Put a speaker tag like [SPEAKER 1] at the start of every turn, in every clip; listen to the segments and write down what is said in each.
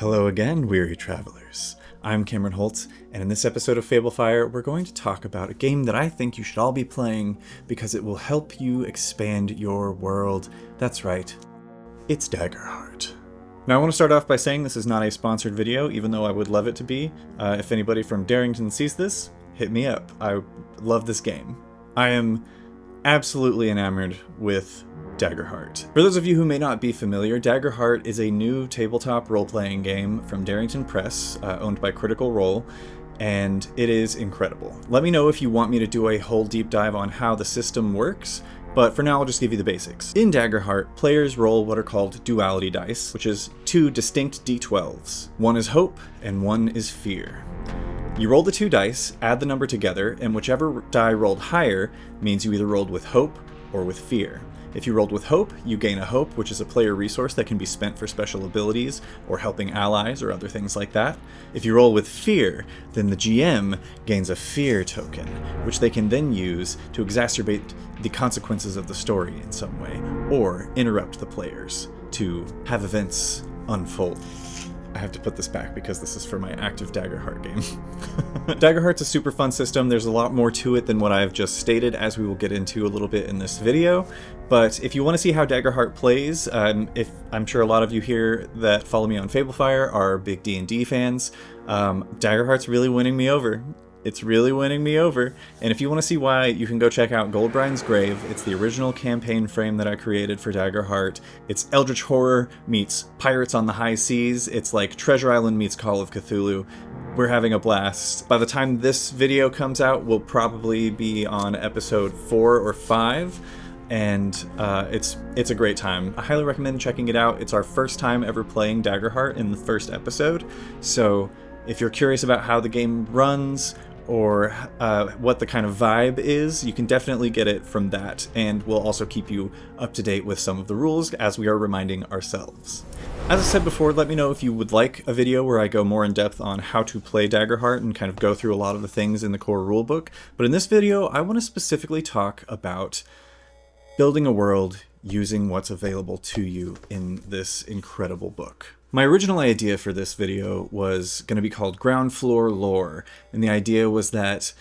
[SPEAKER 1] Hello again, weary travelers. I'm Cameron Holtz, and in this episode of Fable Fire, we're going to talk about a game that I think you should all be playing because it will help you expand your world. That's right, it's Daggerheart. Now I want to start off by saying this is not a sponsored video, even though I would love it to be. If anybody from Darrington sees this, hit me up. I love this game. I am absolutely enamored with Daggerheart. For those of you who may not be familiar, Daggerheart is a new tabletop role-playing game from Darrington Press, owned by Critical Role, and it is incredible. Let me know if you want me to do a whole deep dive on how the system works, but for now I'll just give you the basics. In Daggerheart, players roll what are called duality dice, which is two distinct d12s. One is hope, and one is fear. You roll the two dice, add the number together, and whichever die rolled higher means you either rolled with hope or with fear. If you rolled with hope, you gain a hope, which is a player resource that can be spent for special abilities or helping allies or other things like that. If you roll with fear, then the GM gains a fear token, which they can then use to exacerbate the consequences of the story in some way, or interrupt the players to have events unfold. I have to put this back because this is for my active Daggerheart game. Daggerheart's a super fun system. There's a lot more to it than what I've just stated, as we will get into a little bit in this video. But if you want to see how Daggerheart plays, I'm sure a lot of you here that follow me on Fable Fire are big D&D fans. Daggerheart's really winning me over. It's really winning me over. And if you want to see why, you can go check out Goldbrine's Grave. It's the original campaign frame that I created for Daggerheart. It's Eldritch Horror meets Pirates on the High Seas. It's like Treasure Island meets Call of Cthulhu. We're having a blast. By the time this video comes out, we'll probably be on episode 4 or 5. And it's a great time. I highly recommend checking it out. It's our first time ever playing Daggerheart in the first episode. So if you're curious about how the game runs, or what the kind of vibe is, you can definitely get it from that, and we'll also keep you up to date with some of the rules as we are reminding ourselves. As I said before, let me know if you would like a video where I go more in depth on how to play Daggerheart and kind of go through a lot of the things in the core rulebook, but in this video I want to specifically talk about building a world using what's available to you in this incredible book. My original idea for this video was going to be called Ground Floor Lore, and the idea was that,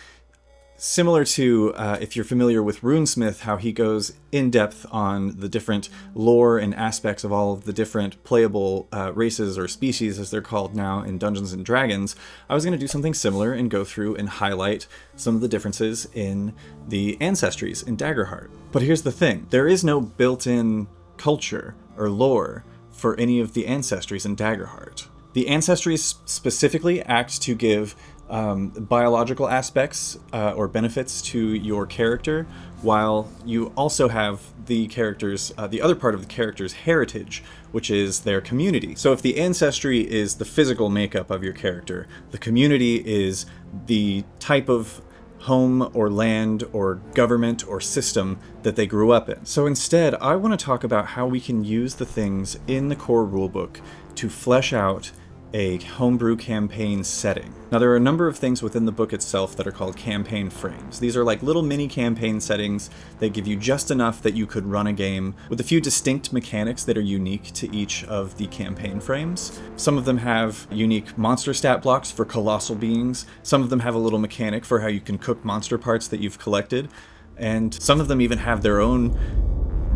[SPEAKER 1] similar to if you're familiar with Runesmith, how he goes in depth on the different lore and aspects of all of the different playable races or species, as they're called now in Dungeons & Dragons, I was going to do something similar and go through and highlight some of the differences in the ancestries in Daggerheart. But here's the thing, there is no built-in culture or lore for any of the ancestries in Daggerheart. The ancestries specifically act to give biological aspects or benefits to your character, while you also have the characters, the other part of the character's heritage, which is their community. So if the ancestry is the physical makeup of your character, the community is the type of home or land or government or system that they grew up in. So instead, I want to talk about how we can use the things in the core rulebook to flesh out a homebrew campaign setting. Now, there are a number of things within the book itself that are called campaign frames. These are like little mini campaign settings that give you just enough that you could run a game with a few distinct mechanics that are unique to each of the campaign frames. Some of them have unique monster stat blocks for colossal beings. Some of them have a little mechanic for how you can cook monster parts that you've collected. And some of them even have their own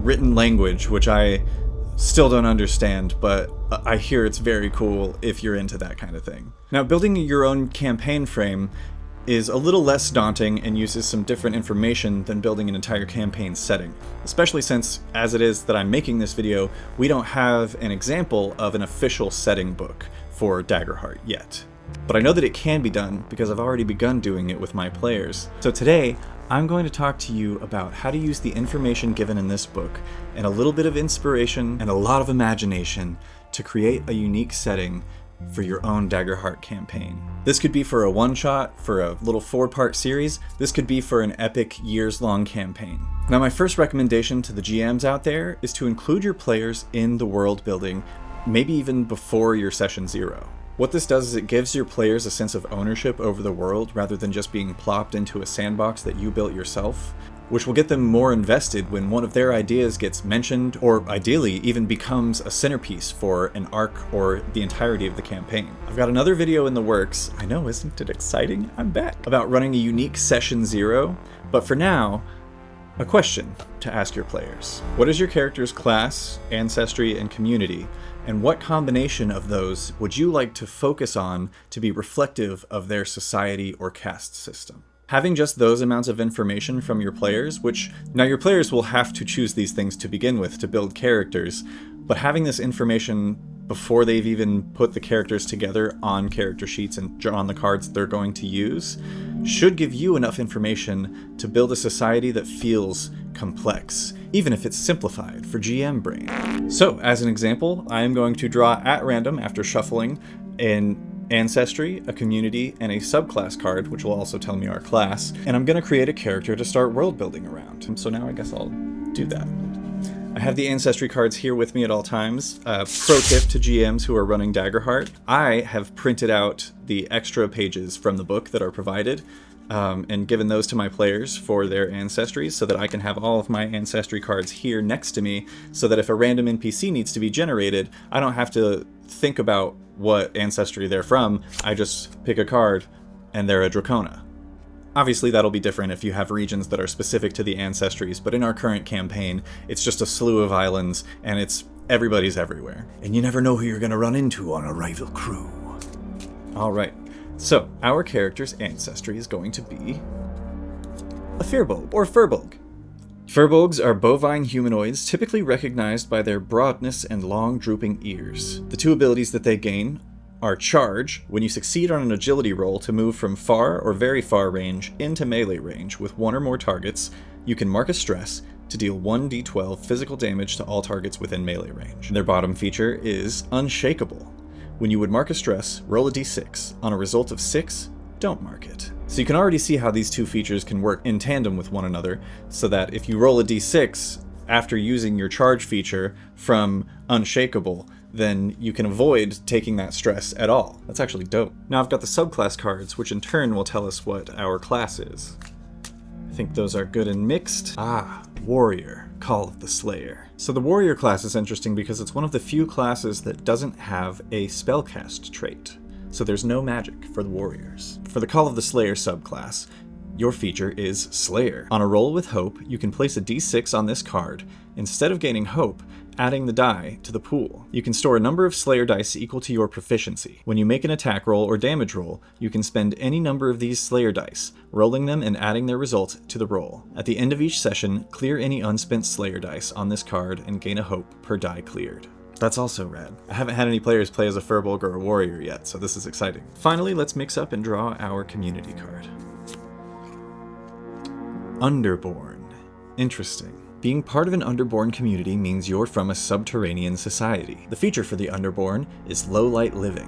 [SPEAKER 1] written language, which I still don't understand, but I hear it's very cool if you're into that kind of thing. Now, building your own campaign frame is a little less daunting and uses some different information than building an entire campaign setting, especially since, as it is that I'm making this video, we don't have an example of an official setting book for Daggerheart yet. But I know that it can be done because I've already begun doing it with my players. So today, I'm going to talk to you about how to use the information given in this book and a little bit of inspiration and a lot of imagination to create a unique setting for your own Daggerheart campaign. This could be for a one-shot, for a little 4-part series. This could be for an epic, years-long campaign. Now, my first recommendation to the GMs out there is to include your players in the world building, maybe even before your session 0. What this does is it gives your players a sense of ownership over the world rather than just being plopped into a sandbox that you built yourself. which will get them more invested when one of their ideas gets mentioned, or ideally even becomes a centerpiece for an arc or the entirety of the campaign. I've got another video in the works, I know, isn't it exciting? I'm back, about running a unique Session 0, but for now, a question to ask your players. What is your character's class, ancestry, and community? And what combination of those would you like to focus on to be reflective of their society or caste system? Having just those amounts of information from your players, which now your players will have to choose these things to begin with to build characters, but having this information before they've even put the characters together on character sheets and drawn the cards they're going to use, should give you enough information to build a society that feels complex, even if it's simplified for GM brain. So, as an example, I am going to draw at random, after shuffling, an ancestry, a community, and a subclass card, which will also tell me our class, and I'm going to create a character to start world building around. So now I guess I'll do that. I have the ancestry cards here with me at all times. Pro tip to GMs who are running Daggerheart, I have printed out the extra pages from the book that are provided and given those to my players for their ancestries so that I can have all of my ancestry cards here next to me so that if a random NPC needs to be generated, I don't have to think about what ancestry they're from. I just pick a card and they're a Dracona. Obviously that'll be different if you have regions that are specific to the ancestries, but in our current campaign, it's just a slew of islands, and everybody's everywhere. And you never know who you're gonna run into on a rival crew. Alright, so our character's ancestry is going to be a Firbolg, or Firbolg. Firbolgs are bovine humanoids typically recognized by their broadness and long drooping ears. The two abilities that they gain are Charge, when you succeed on an agility roll to move from far or very far range into melee range with one or more targets, you can mark a stress to deal 1d12 physical damage to all targets within melee range. Their bottom feature is Unshakable. When you would mark a stress, roll a d6. On a result of 6, don't mark it. So you can already see how these two features can work in tandem with one another, so that if you roll a d6 after using your Charge feature from Unshakable, then you can avoid taking that stress at all. That's actually dope. Now I've got the subclass cards, which in turn will tell us what our class is. I think those are good and mixed. Warrior, Call of the Slayer. So the Warrior class is interesting because it's one of the few classes that doesn't have a spellcast trait. So there's no magic for the warriors. For the Call of the Slayer subclass, your feature is Slayer. On a roll with Hope, you can place a d6 on this card. Instead of gaining Hope, adding the die to the pool. You can store a number of Slayer dice equal to your proficiency. When you make an attack roll or damage roll, you can spend any number of these Slayer dice, rolling them and adding their result to the roll. At the end of each session, clear any unspent Slayer dice on this card and gain a Hope per die cleared. That's also rad. I haven't had any players play as a Firbolg or a warrior yet, so this is exciting. Finally, let's mix up and draw our community card. Underborn. Interesting. Being part of an Underborn community means you're from a subterranean society. The feature for the Underborn is low light living.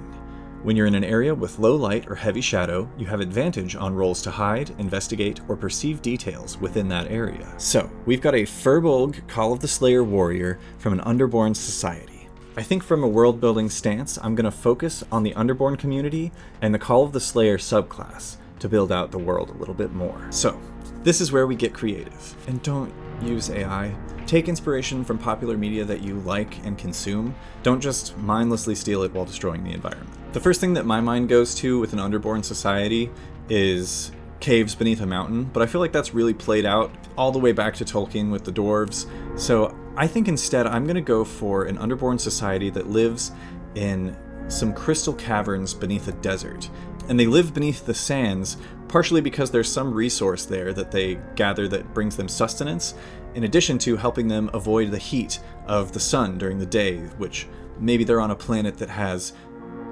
[SPEAKER 1] When you're in an area with low light or heavy shadow, you have advantage on rolls to hide, investigate, or perceive details within that area. So, we've got a Firbolg Call of the Slayer warrior from an Underborn society. I think from a world building stance, I'm going to focus on the Underborn community and the Call of the Slayer subclass to build out the world a little bit more. So, this is where we get creative. And don't use AI. Take inspiration from popular media that you like and consume. Don't just mindlessly steal it while destroying the environment. The first thing that my mind goes to with an Underborn society is caves beneath a mountain, but I feel like that's really played out all the way back to Tolkien with the dwarves. So I think instead I'm going to go for an Underborn society that lives in some crystal caverns beneath a desert. And they live beneath the sands, partially because there's some resource there that they gather that brings them sustenance, in addition to helping them avoid the heat of the sun during the day, which maybe they're on a planet that has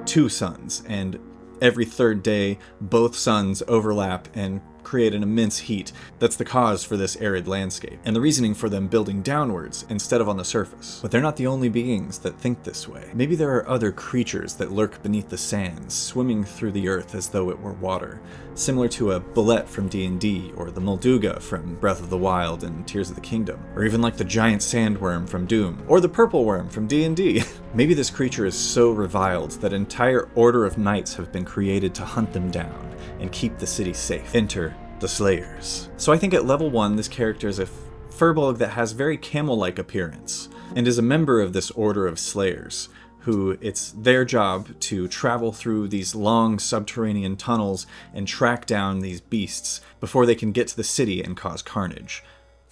[SPEAKER 1] 2 suns, and every third day both suns overlap and create an immense heat that's the cause for this arid landscape, and the reasoning for them building downwards instead of on the surface. But they're not the only beings that think this way. Maybe there are other creatures that lurk beneath the sands, swimming through the earth as though it were water, similar to a bullet from D&D, or the Molduga from Breath of the Wild and Tears of the Kingdom, or even like the giant sandworm from Doom, or the purple worm from D&D. Maybe this creature is so reviled that an entire order of knights have been created to hunt them down and keep the city safe. Enter the Slayers. So I think at level 1, this character is a furbolg that has very camel-like appearance, and is a member of this order of Slayers, who it's their job to travel through these long subterranean tunnels and track down these beasts before they can get to the city and cause carnage.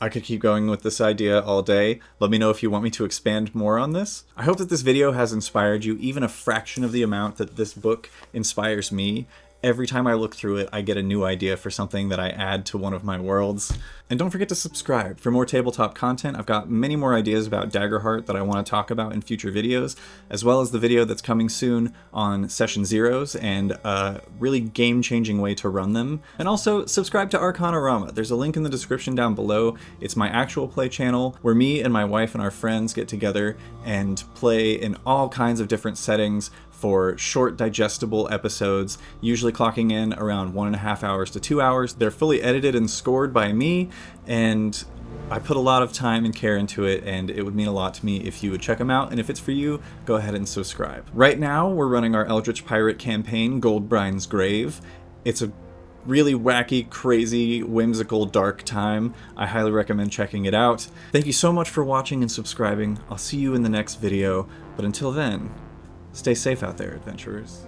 [SPEAKER 1] I could keep going with this idea all day. Let me know if you want me to expand more on this. I hope that this video has inspired you even a fraction of the amount that this book inspires me. Every time I look through it, I get a new idea for something that I add to one of my worlds. And don't forget to subscribe for more tabletop content. I've got many more ideas about Daggerheart that I want to talk about in future videos, as well as the video that's coming soon on Session Zeros and a really game-changing way to run them. And also, subscribe to Arcanorama. There's a link in the description down below. It's my actual play channel where me and my wife and our friends get together and play in all kinds of different settings for short, digestible episodes, usually clocking in around 1.5 hours to 2 hours. They're fully edited and scored by me, and I put a lot of time and care into it, and it would mean a lot to me if you would check them out, and if it's for you, go ahead and subscribe. Right now, we're running our Eldritch Pirate campaign, Goldbrine's Grave. It's a really wacky, crazy, whimsical, dark time. I highly recommend checking it out. Thank you so much for watching and subscribing. I'll see you in the next video, but until then, stay safe out there, adventurers.